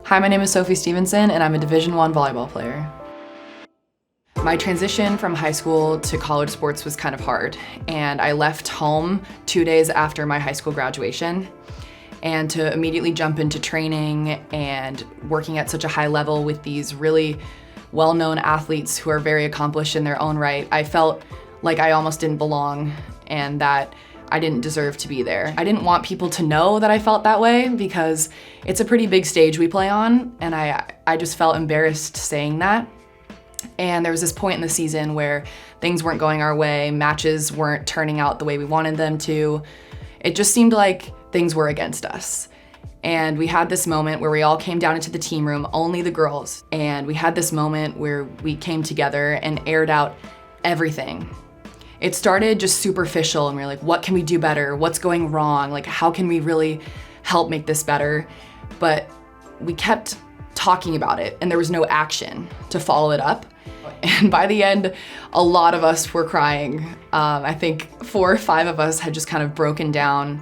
Hi, my name is Sophie Stephenson, and I'm a Division I volleyball player. My transition from high school to college sports was kind of hard, and I left home 2 days after my high school graduation. And to immediately jump into training and working at such a high level with these really well-known athletes who are very accomplished in their own right, I felt like I almost didn't belong and that I didn't deserve to be there. I didn't want people to know that I felt that way because it's a pretty big stage we play on, and I just felt embarrassed saying that. And there was this point in the season where things weren't going our way, matches weren't turning out the way we wanted them to. It just seemed like things were against us. And we had this moment where we all came down into the team room, only the girls, and we had this moment where we came together and aired out everything. It started just superficial, and we were like, what can we do better? What's going wrong? Like, how can we really help make this better? But we kept talking about it, and there was no action to follow it up. And by the end, a lot of us were crying. I think 4 or 5 of us had just kind of broken down,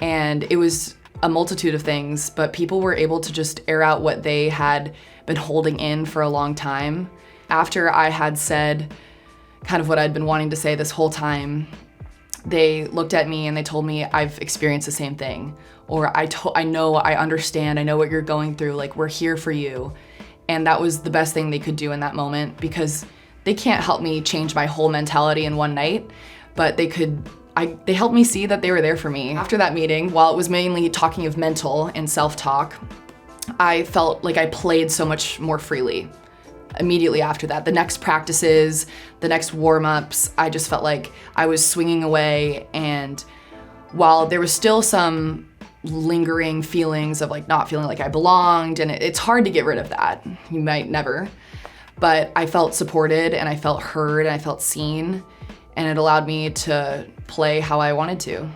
and it was a multitude of things, but people were able to just air out what they had been holding in for a long time. After I had said kind of what I'd been wanting to say this whole time, they looked at me and they told me, I've experienced the same thing, or I know, I understand, I know what you're going through, like, we're here for you. And that was the best thing they could do in that moment, because they can't help me change my whole mentality in one night, but they helped me see that they were there for me. After that meeting, while it was mainly talking of mental and self-talk, I felt like I played so much more freely. Immediately after that, the next practices, the next warm-ups, I just felt like I was swinging away, and while there was still some lingering feelings of like not feeling like I belonged, and it's hard to get rid of that, you might never, but I felt supported and I felt heard and I felt seen, and it allowed me to play how I wanted to.